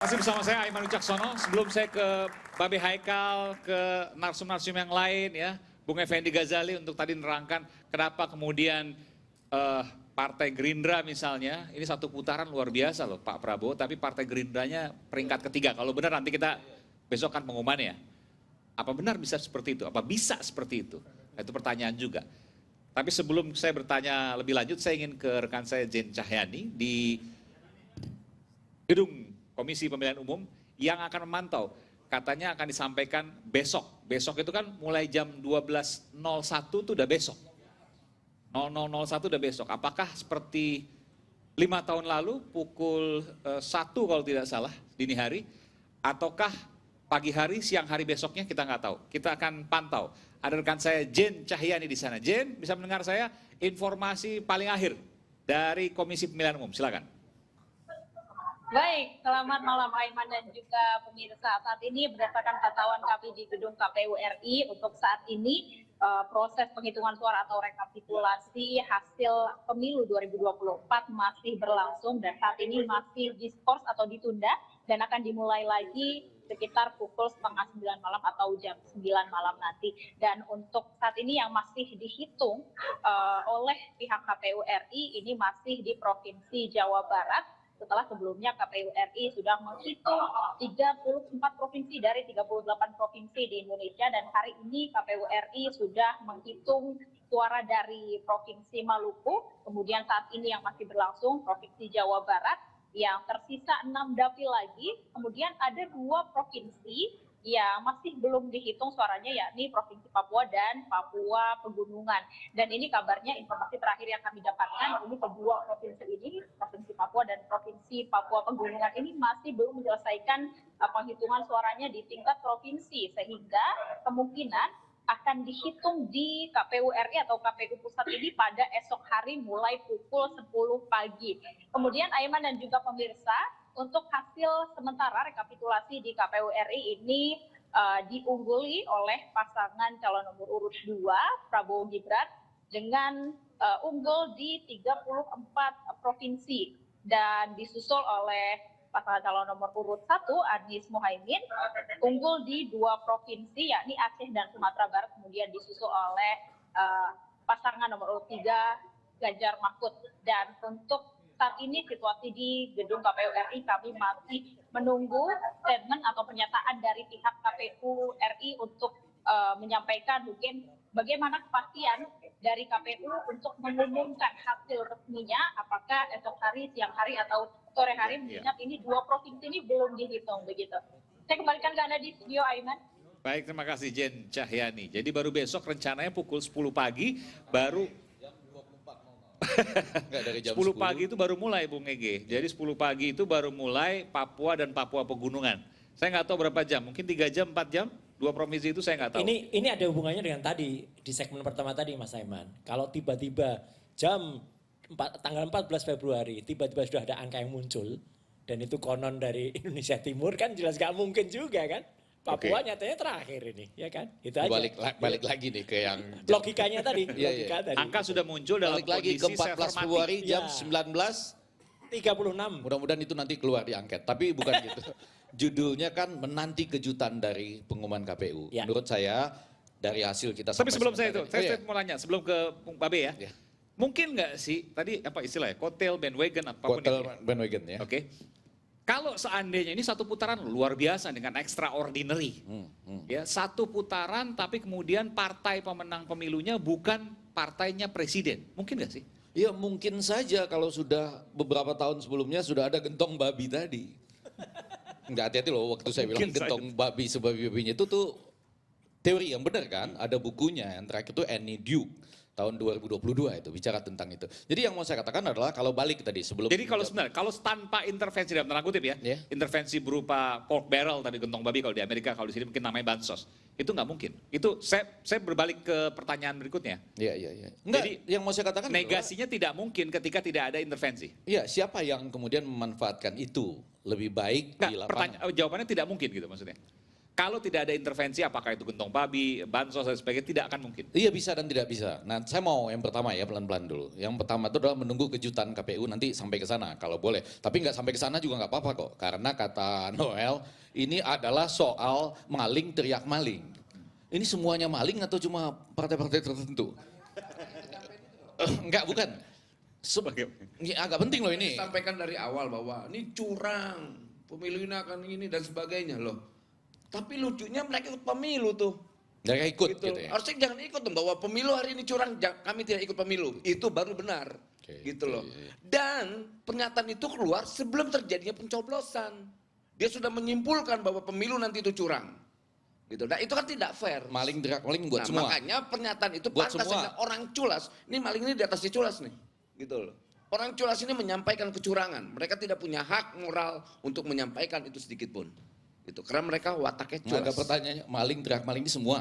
Masih bersama saya Aiman Wicaksono. Sebelum saya ke Babe Haikal, ke narsum-narsum yang lain ya, Bung Effendi Ghazali untuk tadi nerangkan kenapa kemudian Partai Gerindra misalnya, ini satu putaran luar biasa loh Pak Prabowo, tapi Partai Gerindranya peringkat ketiga. Kalau benar nanti kita besok kan pengumumannya. Apa benar bisa seperti itu? Apa bisa seperti itu? Nah, itu pertanyaan juga. Tapi sebelum saya bertanya lebih lanjut, saya ingin ke rekan saya Jen Cahyani di gedung Komisi Pemilihan Umum yang akan memantau. Katanya akan disampaikan besok. Besok itu kan mulai jam 12.01 itu udah besok. 00.01 udah besok. Apakah seperti 5 tahun lalu pukul 1 kalau tidak salah dini hari, ataukah pagi hari, siang hari besoknya kita nggak tahu. Kita akan pantau. Ada rekan saya Jen Cahyani di sana. Jen, bisa mendengar saya? Informasi paling akhir dari Komisi Pemilihan Umum. Silakan. Baik, selamat malam Aiman dan juga pemirsa. Saat ini berdasarkan pantauan kami di gedung KPU RI, untuk saat ini proses penghitungan suara atau rekapitulasi hasil pemilu 2024 masih berlangsung dan saat ini masih diskors atau ditunda dan akan dimulai lagi sekitar pukul 8:30 malam atau jam 9 malam nanti. Dan untuk saat ini yang masih dihitung oleh pihak KPU RI ini masih di Provinsi Jawa Barat. Setelah sebelumnya KPU RI sudah menghitung 34 provinsi dari 38 provinsi di Indonesia dan hari ini KPU RI sudah menghitung suara dari Provinsi Maluku, kemudian saat ini yang masih berlangsung Provinsi Jawa Barat, yang tersisa 6 dapil lagi, kemudian ada 2 provinsi yang masih belum dihitung suaranya, yakni Provinsi Papua dan Papua Pegunungan. Dan ini kabarnya informasi terakhir yang kami dapatkan, ini kedua provinsi ini, Provinsi Papua dan Provinsi Papua Pegunungan ini masih belum menyelesaikan penghitungan suaranya di tingkat provinsi, sehingga kemungkinan akan dihitung di KPU RI atau KPU Pusat ini pada esok hari mulai pukul 10 pagi. Kemudian Aiman dan juga pemirsa, untuk hasil sementara rekapitulasi di KPU RI ini diungguli oleh pasangan calon nomor urut 2 Prabowo Gibran dengan unggul di 34 provinsi dan disusul oleh pasangan calon nomor urut 1 Anies Mohaimin unggul di 2 provinsi yakni Aceh dan Sumatera Barat, kemudian disusul oleh pasangan nomor urut 3 Ganjar Mahfud. Dan untuk saat ini situasi di gedung KPU RI kami masih menunggu statement atau pernyataan dari pihak KPU RI untuk menyampaikan mungkin bagaimana kepastian dari KPU untuk mengumumkan hasil resminya, apakah esok hari, siang hari atau sore hari, mengingat ini 2 provinsi ini belum dihitung begitu. Saya kembalikan ke Anda di studio, Aiman. Baik, terima kasih Jen Cahyani. Jadi baru besok rencananya pukul 10 pagi baru Enggak, dari jam 10 pagi itu baru mulai Bung Ege. Jadi 10 pagi itu baru mulai Papua dan Papua Pegunungan. Saya nggak tahu berapa jam, mungkin 3 jam, 4 jam, 2 provinsi itu saya nggak tahu. Ini ada hubungannya dengan tadi, di segmen pertama tadi Mas Aiman. Kalau tiba-tiba tanggal 14 Februari, tiba-tiba sudah ada angka yang muncul, dan itu konon dari Indonesia Timur, kan jelas nggak mungkin juga kan. Papua nyatanya terakhir ini, ya kan? Itu aja. Balik lagi nih ke yang logikanya tadi. Logika tadi. Angka sudah muncul dalam balik lagi ke kondisi 14 Februari jam 19.36. Mudah-mudahan itu nanti keluar di angket, tapi bukan gitu. Judulnya kan menanti kejutan dari pengumuman KPU. Ya. Menurut saya dari hasil kita. Tapi sebelum saya itu, saya ya. mau nanya sebelum ke Bung Babe ya. Mungkin nggak sih tadi apa istilahnya, kotel bandwagon apapun itu. Kotel bandwagon ya. Oke. Kalau seandainya ini satu putaran luar biasa dengan extraordinary, ya satu putaran tapi kemudian partai pemenang pemilunya bukan partainya presiden, mungkin nggak sih? Ya mungkin saja kalau sudah beberapa tahun sebelumnya sudah ada gentong babi tadi. Enggak, hati-hati loh waktu saya bilang gentong babi sebabi-babinya itu tuh teori yang benar kan, ada bukunya yang terakhir itu Annie Duke. Tahun 2022 itu bicara tentang itu. Jadi yang mau saya katakan adalah kalau balik tadi sebelum. Jadi kalau sebenarnya kalau tanpa intervensi dalam tanda kutip ya, intervensi berupa pork barrel tadi gentong babi kalau di Amerika, kalau di sini mungkin namanya bansos, itu nggak mungkin. Itu saya berbalik ke pertanyaan berikutnya. Iya. Enggak, jadi yang mau saya katakan negasinya adalah, tidak mungkin ketika tidak ada intervensi. Iya, siapa yang kemudian memanfaatkan itu lebih baik di lapangan? Jawabannya tidak mungkin gitu maksudnya. Kalau tidak ada intervensi, apakah itu gentong babi, bansos dan sebagainya, tidak akan mungkin. Iya bisa dan tidak bisa. Nah saya mau yang pertama ya pelan-pelan dulu. Yang pertama itu adalah menunggu kejutan KPU nanti sampai ke sana kalau boleh. Tapi nggak sampai ke sana juga nggak apa-apa kok. Karena kata Noel ini adalah soal maling teriak maling. Ini semuanya maling atau cuma partai-partai tertentu? Enggak bukan. Ini agak penting loh ini. Sampaikan dari awal bahwa ini curang, pemilu ini akan ini dan sebagainya loh. Tapi lucunya mereka ikut pemilu tuh. Mereka ikut gitu ya. Harusnya jangan ikut dong bahwa pemilu hari ini curang, kami tidak ikut pemilu. Itu baru benar. Gitu loh. Dan pernyataan itu keluar sebelum terjadinya pencoblosan. Dia sudah menyimpulkan bahwa pemilu nanti itu curang. Gitu. Nah itu kan tidak fair. Maling teriak maling buat semua. Makanya pernyataan itu Buat pantas semua. orang culas. Ini maling ini di atas culas nih. Gitu loh. Orang culas ini menyampaikan kecurangan. Mereka tidak punya hak moral untuk menyampaikan itu sedikit pun. Gitu. Karena mereka wataknya Nah, ada culas. pertanyaannya, maling teriak maling ini semua.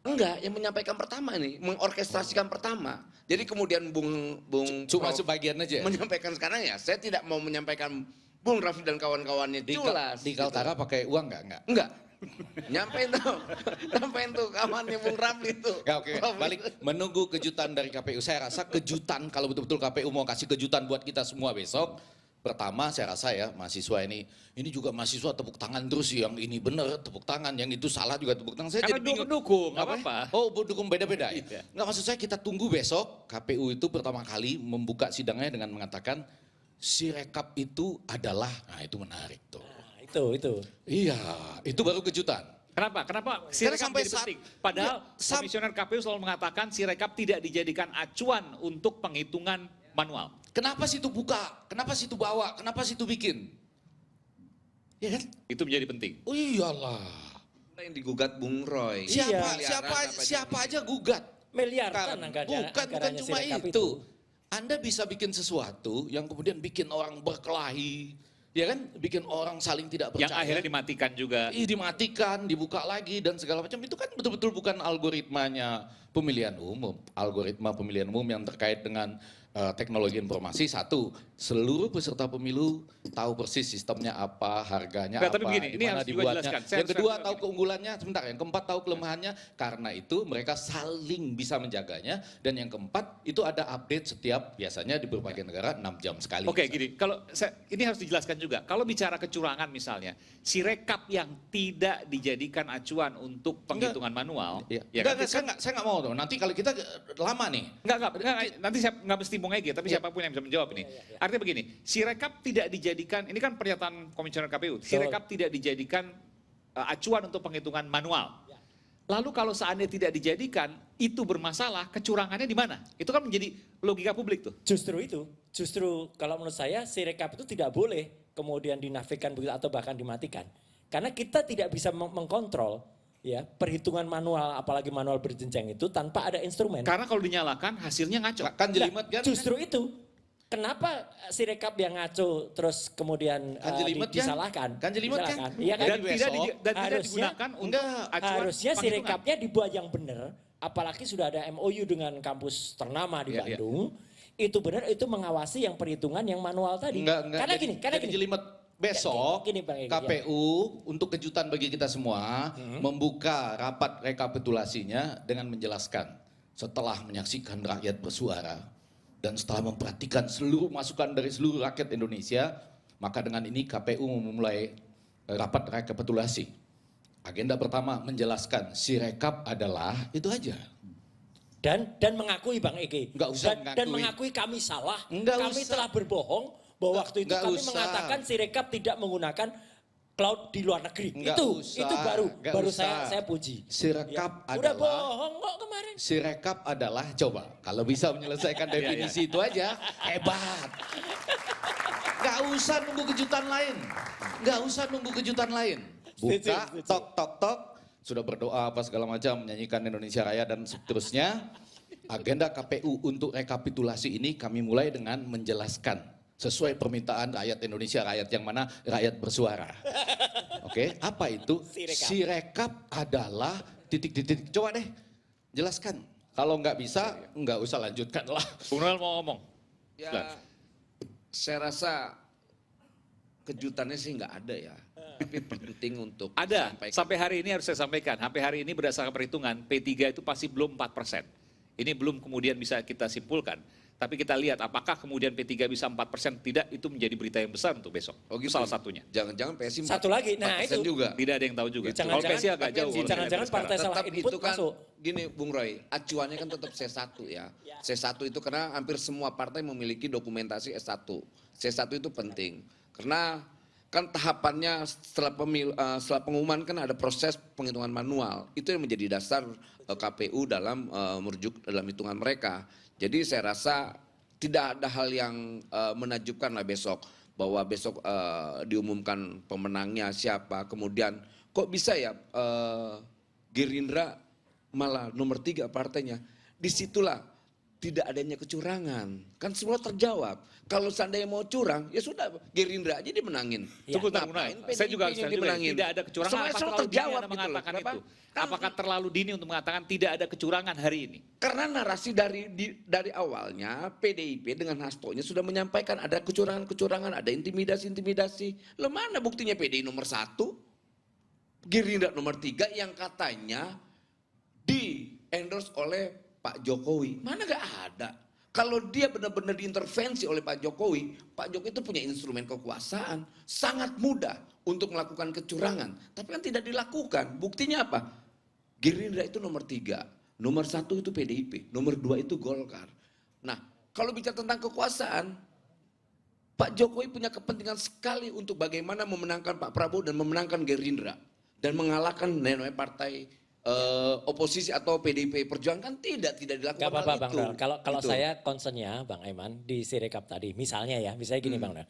Enggak, yang menyampaikan pertama nih, mengorkestrasikan pertama. Jadi kemudian Bung Cuma Prof sebagian aja. menyampaikan sekarang ya, saya tidak mau menyampaikan Bung Raffi dan kawan-kawannya culas. Di Kaltara pakai uang enggak? Enggak. Nyampein tuh kawannya Bung Raffi itu. Ya, oke, balik menunggu kejutan dari KPU. Saya rasa kejutan kalau betul-betul KPU mau kasih kejutan buat kita semua besok. Pertama saya rasa ya mahasiswa ini juga mahasiswa tepuk tangan terus yang ini benar tepuk tangan, yang itu salah juga tepuk tangan. Saya Karena jadi bingung. dukung, nggak Apa? apa-apa. Oh dukung beda-beda ya? Iya. Nggak, maksud saya kita tunggu besok KPU itu pertama kali membuka sidangnya dengan mengatakan Sirekap itu adalah, nah itu menarik tuh. Nah, itu. Iya, itu baru kejutan. Kenapa? Kenapa Sirekap sampai jadi saat- penting? Padahal ya, komisioner KPU selalu mengatakan Sirekap tidak dijadikan acuan untuk penghitungan manual. Kenapa situ buka? Kenapa situ bawa? Kenapa situ bikin? Ya kan? Itu menjadi penting. Oh iyalah. Yang digugat Bung Roy. Siapa aja gugat. Miliaran Bukan anggarannya cuma Sirekap itu. Anda bisa bikin sesuatu yang kemudian bikin orang berkelahi, ya kan? Bikin orang saling tidak percaya. Yang akhirnya dimatikan juga. Dimatikan, dibuka lagi dan segala macam. Itu kan betul-betul bukan algoritmanya pemilihan umum. Algoritma pemilihan umum yang terkait dengan teknologi informasi. Satu, seluruh peserta pemilu tahu persis sistemnya apa, harganya Nggak, apa, tapi begini, di ini mana harus juga dibuatnya. jelaskan. Yang kedua tahu keunggulannya, sebentar. Yang keempat tahu kelemahannya. Karena itu mereka saling bisa menjaganya. Dan yang keempat itu ada update setiap biasanya di berbagai negara 6 jam sekali. Oke, gini, kalau ini harus dijelaskan juga. Kalau bicara kecurangan misalnya, Sirekap yang tidak dijadikan acuan untuk penghitungan manual, Iya. ya Enggak, kan? saya nggak mau tuh. Nanti kalau kita lama nih. Enggak, nanti saya nggak mesti Bung Ege, tapi siapapun yang bisa menjawab ini. Artinya begini, Sirekap tidak dijadikan, ini kan pernyataan komisioner KPU, Sirekap tidak dijadikan acuan untuk penghitungan manual. Lalu kalau seandainya tidak dijadikan, itu bermasalah, kecurangannya di mana? Itu kan menjadi logika publik tuh. Justru kalau menurut saya Sirekap itu tidak boleh kemudian dinafikan begitu atau bahkan dimatikan. Karena kita tidak bisa mengkontrol ya perhitungan manual, apalagi manual berjenjang itu tanpa ada instrumen. Karena kalau dinyalakan hasilnya ngaco. Kan jelimet kan? Justru itu. Kenapa Sirekap yang ngaco terus kemudian Kan jelimet kan? disalahkan? Kan jelimet kan? Iya kan? Dan Besok, tidak harusnya- digunakan untuk acuan Harusnya penghitungan. Sirekapnya dibuat yang benar, apalagi sudah ada MOU dengan kampus ternama di Iya, iya. Bandung. Itu benar, itu mengawasi yang perhitungan yang manual tadi. Enggak. Karena Jadi gini. jelimet besok Gini, Bang Egy, KPU untuk kejutan bagi kita semua membuka rapat rekapitulasinya dengan menjelaskan setelah menyaksikan rakyat bersuara dan setelah memperhatikan seluruh masukan dari seluruh rakyat Indonesia, maka dengan ini KPU memulai rapat rekapitulasi. Agenda pertama menjelaskan Sirekap adalah itu aja. Dan mengakui Bang Ege. Enggak usah dan mengakui. mengakui kami salah. Enggak kami usah. telah berbohong bahwa waktu itu Enggak kami usah. mengatakan Sirekap tidak menggunakan cloud di luar negeri. Enggak usah. Itu Enggak baru usah. saya puji. Sirekap Udah adalah bohong kok kemarin. Sirekap adalah, coba kalau bisa menyelesaikan definisi itu aja, hebat. Gak usah nunggu kejutan lain. Gak usah nunggu kejutan lain. Buka, Setuju. tok, sudah berdoa apa segala macam, menyanyikan Indonesia Raya dan seterusnya. Agenda KPU untuk rekapitulasi ini kami mulai dengan menjelaskan sesuai permintaan rakyat Indonesia, rakyat yang mana? Rakyat bersuara. Oke, apa itu? Sirekap. Sirekap adalah titik-titik. Coba deh, jelaskan. Kalau nggak bisa, nggak usah lanjutkan lah. Bung Noel mau ngomong. Ya, saya rasa kejutannya sih nggak ada ya. Tapi penting untuk Ada, disampaikan. sampai hari ini harus saya sampaikan, sampai hari ini berdasarkan perhitungan, P3 itu pasti belum 4%. Ini belum kemudian bisa kita simpulkan. Tapi kita lihat apakah kemudian P3 bisa 4%, tidak, itu menjadi berita yang besar untuk besok. Oh Itu gitu. salah satunya. Jangan-jangan PSI Satu lagi, nah 4% itu. juga. Tidak ada yang tahu juga. Jangan-jangan- Kalau PSI agak tapi jauh. kalau jangan-jangan kita lihat partai sekarang. salah Tetap input itu kan masuk. gini Bung Roy, acuannya kan tetap C1 ya. C1 itu karena hampir semua partai memiliki dokumentasi S1. C1 itu penting. Karena kan tahapannya setelah setelah pengumuman kan ada proses penghitungan manual. Itu yang menjadi dasar KPU dalam merujuk dalam hitungan mereka. Jadi saya rasa tidak ada hal yang menakjubkan lah besok. Bahwa besok diumumkan pemenangnya siapa. Kemudian kok bisa ya Gerindra malah nomor 3 partainya. Disitulah tidak adanya kecurangan. Kan semua terjawab. Kalau seandainya mau curang, ya sudah Gerindra aja dimenangin. Tunggu, Ngapain tunggu, nah, PDIP saya juga harus yang tanya juga, dimenangin? tidak ada kecurangan. Semua Apa terjawab terlalu dini Anda gitu loh. mengatakan Kenapa? itu? Kan Apakah terlalu dini untuk mengatakan tidak ada kecurangan hari ini? karena narasi dari awalnya PDIP dengan Hastonya sudah menyampaikan ada kecurangan-kecurangan, ada intimidasi-intimidasi. Loh mana buktinya PDI nomor 1, Gerindra nomor 3 yang katanya di endorse oleh Pak Jokowi. Mana gak ada. Kalau dia benar-benar diintervensi oleh Pak Jokowi itu punya instrumen kekuasaan. Sangat mudah untuk melakukan kecurangan. Tapi kan tidak dilakukan. Buktinya apa? Gerindra itu nomor 3. Nomor 1 itu PDIP. Nomor 2 itu Golkar. Nah, kalau bicara tentang kekuasaan, Pak Jokowi punya kepentingan sekali untuk bagaimana memenangkan Pak Prabowo dan memenangkan Gerindra. Dan mengalahkan namanya partai oposisi atau PDIP Perjuangan kan tidak dilakukan Gak apa-apa hal Bang itu. Donald. Kalau Gitu. saya concernnya Bang Aiman di Sirekap tadi, misalnya gini Bang Donald.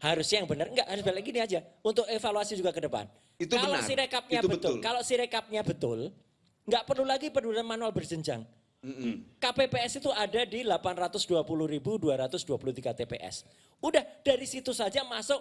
Harusnya yang benar, enggak harus balik gini aja. Untuk evaluasi juga ke depan. Itu Kalau benar. Sirekapnya Itu betul, betul. kalau Sirekapnya betul, enggak perlu lagi pendudukan manual berjenjang. KPPS itu ada di 820.223 TPS. Udah dari situ saja masuk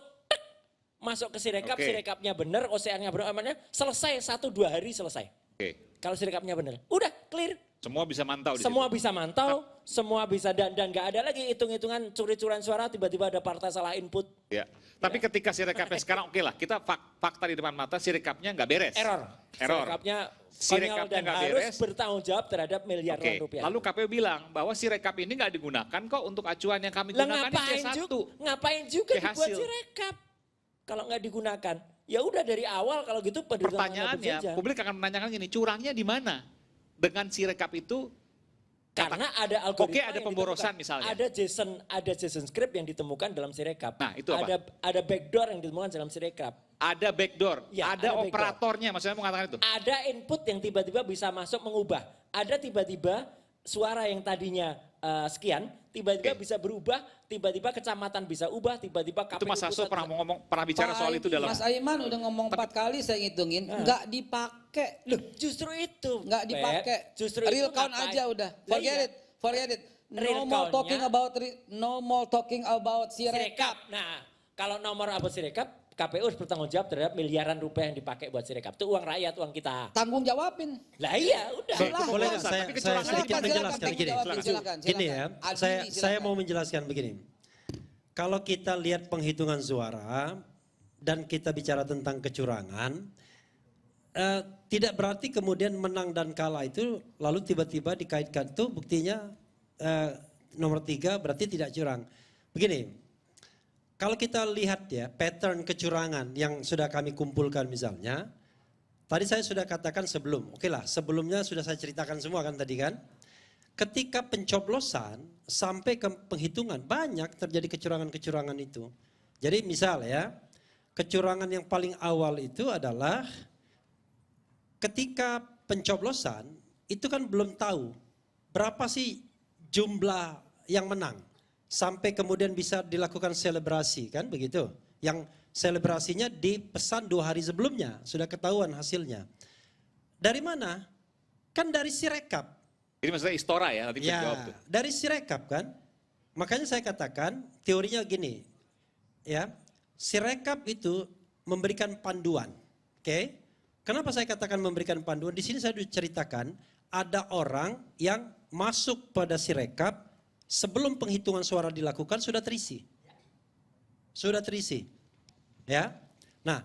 masuk ke Sirekap, Oke. Sirekapnya benar, OCR-nya benar, amannya selesai 1-2 hari selesai. Oke. Kalau Sirekapnya benar, udah clear. Semua bisa mantau di Semua situ. bisa mantau, semua bisa dan nggak ada lagi hitung-hitungan curi-curian suara tiba-tiba ada partai salah input. Ya. Tapi ketika Sirekapnya sekarang oke lah, kita fakta di depan mata Sirekapnya nggak beres. Error. Error. Sirekapnya Sirekapnya konyol dan nggak harus beres. bertanggung jawab terhadap miliaran Oke. rupiah. Lalu KPU bilang bahwa Sirekap ini nggak digunakan kok untuk acuan yang kami Lah gunakan ngapain C1. juga, ngapain juga Kayak dibuat hasil. Sirekap kalau nggak digunakan? Ya udah dari awal kalau gitu pendudukan manual Pertanyaannya, berjenjang. publik akan menanyakan gini, curangnya di mana? Dengan Sirekap itu, Karena ada algoritma Oke, ada yang pemborosan ditemukan. misalnya. Ada JSON script yang ditemukan dalam Sirekap. Nah, itu apa? Ada backdoor yang ditemukan dalam Sirekap. ada backdoor, Ya, ada ada backdoor. operatornya, maksudnya mau mengatakan itu. Ada input yang tiba-tiba bisa masuk mengubah. Ada tiba-tiba suara yang tadinya sekian, tiba-tiba Oke. bisa berubah, tiba-tiba kecamatan bisa ubah, tiba-tiba KPU Itu Mas Hasso pusat pernah bicara soal itu dalam. Mas Aiman udah ngomong 4 kali saya ngitungin, nggak dipakai. Loh, justru itu. Nggak Beb. dipakai. Justru Real itu count ngapain? aja udah. Lah Forget iya. it. Forget it. Real No more talking count-nya- about Sirekap. Sirekap. Nah, kalau nomor abot Sirekap, KPU harus bertanggung jawab terhadap miliaran rupiah yang dipakai buat Sirekap. Itu uang rakyat, uang kita. Tanggung jawabin. Lah iya, udah. Boleh nggak Tapi saya kecurangan sedikit silakan, menjelaskan silakan, gini. silakan, Gini ya, silakan. saya Adili, silakan. mau menjelaskan begini. Kalau kita lihat penghitungan suara dan kita bicara tentang kecurangan, tidak berarti kemudian menang dan kalah itu lalu tiba-tiba dikaitkan tuh buktinya nomor 3 berarti tidak curang. Begini, kalau kita lihat ya pattern kecurangan yang sudah kami kumpulkan misalnya, tadi saya sudah katakan sebelum, oke lah sebelumnya sudah saya ceritakan semua kan tadi kan. Ketika pencoblosan sampai ke penghitungan banyak terjadi kecurangan-kecurangan itu. Jadi misal ya, kecurangan yang paling awal itu adalah ketika pencoblosan itu kan belum tahu berapa sih jumlah yang menang. Sampai kemudian bisa dilakukan selebrasi kan begitu. Yang selebrasinya dipesan 2 hari sebelumnya, sudah ketahuan hasilnya. Dari mana? Kan dari Sirekap. Jadi maksudnya Istora ya, nanti bisa jawab tuh. Dari Sirekap kan. Makanya saya katakan teorinya gini. Ya, Sirekap itu memberikan panduan. Oke? Kenapa saya katakan memberikan panduan? Di sini saya ceritakan ada orang yang masuk pada Sirekap sebelum penghitungan suara dilakukan sudah terisi. Sudah terisi. Ya. Nah,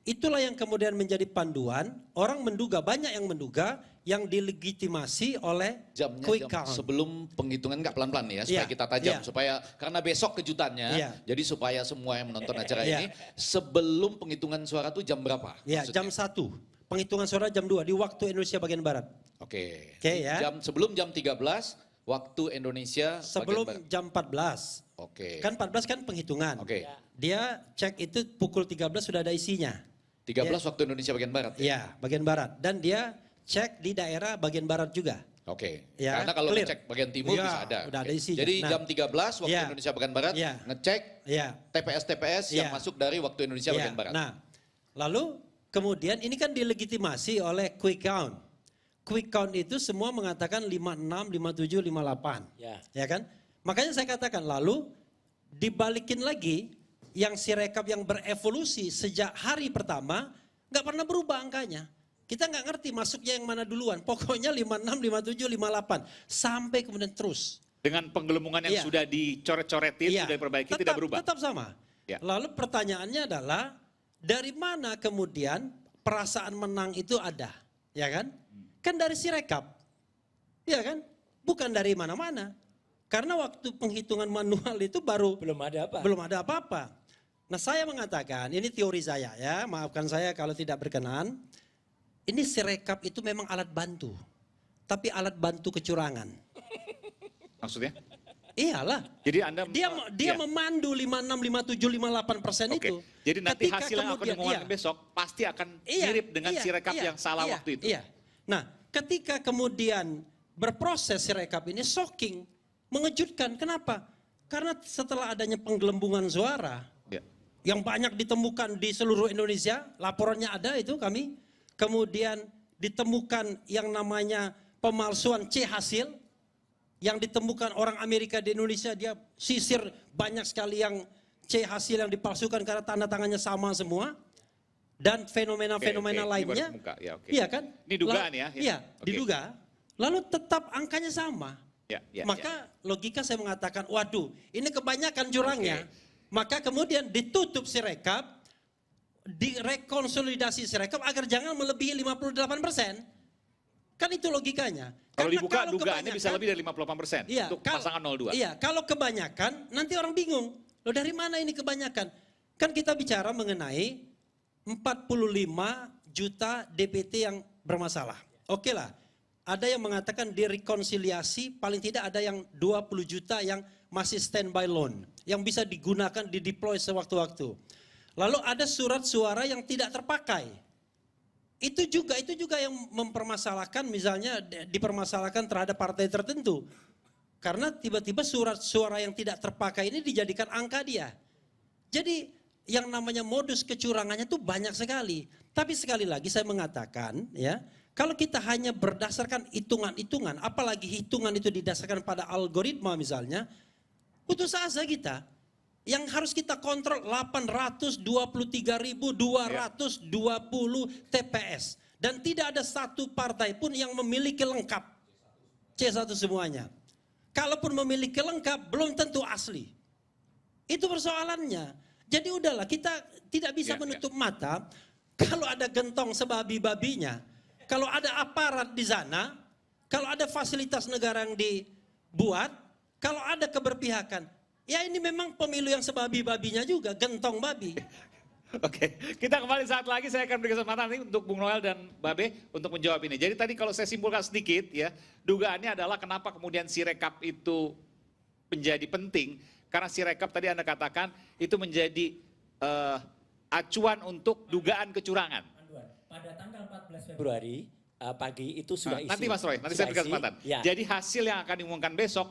itulah yang kemudian menjadi panduan. Orang menduga, banyak yang menduga yang dilegitimasi oleh Jamnya quick jam count. sebelum penghitungan nggak pelan-pelan ya, supaya Iya, kita tajam, iya. supaya karena besok kejutannya, Iya. jadi supaya semua yang menonton acara Iya. ini sebelum penghitungan suara tuh jam berapa? Ya, maksudnya? jam 1. Penghitungan suara jam 2 di waktu Indonesia bagian Barat. Oke. Oke, ya. Sebelum jam 13 waktu Indonesia Sebelum bagian barat. jam 14. Oke. Kan 14 kan penghitungan. Oke. Dia cek itu pukul 13 sudah ada isinya. 13 waktu Indonesia bagian barat. Ya? Iya, bagian barat. Dan dia cek di daerah bagian barat juga. Oke. Ya, Karena kalau clear. ngecek bagian timur Iya, bisa ada. udah ada Oke. isinya. Jadi Nah. jam 13 waktu Iya. Indonesia bagian barat Iya. ngecek Iya. TPS-TPS yang Iya. masuk dari waktu Indonesia Iya. bagian barat. Nah, lalu kemudian ini kan dilegitimasi oleh quick count. Quick count itu semua mengatakan 56, 57, 58. Ya. Ya kan? Makanya saya katakan lalu dibalikin lagi yang Sirekap yang berevolusi sejak hari pertama nggak pernah berubah angkanya. Kita nggak ngerti masuknya yang mana duluan. Pokoknya 56, 57, 58 sampai kemudian terus. Dengan penggelembungan yang Iya. sudah dicoret-coretin, Iya. sudah diperbaiki, tidak berubah. Tetap sama. Ya. Lalu pertanyaannya adalah dari mana kemudian perasaan menang itu ada, ya kan? Kan dari Sirekap, ya kan? Bukan dari mana-mana. Karena waktu penghitungan manual itu Belum ada apa? belum ada apa-apa. Nah saya mengatakan, ini teori saya ya, maafkan saya kalau tidak berkenan. Ini Sirekap itu memang alat bantu, tapi alat bantu kecurangan. Maksudnya? Iyalah. Jadi Anda Dia ya. memandu 56, 57, 58% Oke. itu. Jadi nanti Ketika hasil yang akan kemudian- diumumkan iya. besok pasti akan Iya, mirip dengan iya, Sirekap iya, yang salah iya, waktu itu. Iya. Nah, ketika kemudian berproses Sirekap ini shocking, mengejutkan. Kenapa? Karena setelah adanya penggelembungan suara Ya. yang banyak ditemukan di seluruh Indonesia, laporannya ada itu kami. Kemudian ditemukan yang namanya pemalsuan C hasil, yang ditemukan orang Amerika di Indonesia, dia sisir banyak sekali yang C hasil yang dipalsukan karena tanda tangannya sama semua. Dan fenomena-fenomena Oke, ini lainnya. baru muka, ya, oke. Iya kan? Ini dugaan ya? Iya, Oke. diduga. Lalu tetap angkanya sama. Ya, ya, Maka logika saya mengatakan, waduh ini kebanyakan jurangnya. Maka kemudian ditutup Sirekap, direkonsolidasi Sirekap agar jangan melebihi 58%. Kan itu logikanya. Kalau Karena dibuka dugaannya bisa kebanyakan- lebih dari 58% Iya, untuk pasangan 02. Iya, kalau kebanyakan nanti orang bingung. Loh dari mana ini kebanyakan? Kan kita bicara mengenai 45 juta DPT yang bermasalah. Oke lah, ada yang mengatakan direkonsiliasi paling tidak ada yang 20 juta yang masih standby loan. Yang bisa digunakan, dideploy sewaktu-waktu. Lalu ada surat suara yang tidak terpakai. Itu juga yang mempermasalahkan, misalnya dipermasalahkan terhadap partai tertentu. Karena tiba-tiba surat suara yang tidak terpakai ini dijadikan angka dia. Jadi yang namanya modus kecurangannya itu banyak sekali. Tapi sekali lagi saya mengatakan ya, kalau kita hanya berdasarkan hitungan-hitungan, apalagi hitungan itu didasarkan pada algoritma misalnya, putus asa kita. Yang harus kita kontrol 823.220 TPS. Dan tidak ada satu partai pun yang memiliki lengkap C1 semuanya. Kalaupun memiliki lengkap belum tentu asli. Itu persoalannya. Jadi udahlah kita tidak bisa menutup mata kalau ada gentong sebabi-babinya. Kalau ada aparat di sana, kalau ada fasilitas negara yang dibuat, kalau ada keberpihakan. Ya ini memang pemilu yang sebabi-babinya juga, gentong babi. Oke, kita kembali saat lagi. Saya akan beri kesempatan ini untuk Bung Noel dan Babe untuk menjawab ini. Jadi tadi kalau saya simpulkan sedikit ya, dugaannya adalah kenapa kemudian Sirekap itu menjadi penting. Karena Sirekap tadi Anda katakan itu menjadi acuan untuk dugaan kecurangan. Pada tanggal 14 Februari pagi itu sudah isi. Nanti Mas Roy, nanti saya beri kesempatan. Ya. Jadi hasil yang akan diumumkan besok,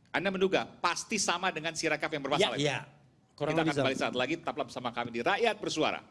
Anda menduga pasti sama dengan Sirekap yang bermasalah. Iya. Kita akan kembali saat lagi, tetaplah bersama kami di Rakyat Bersuara.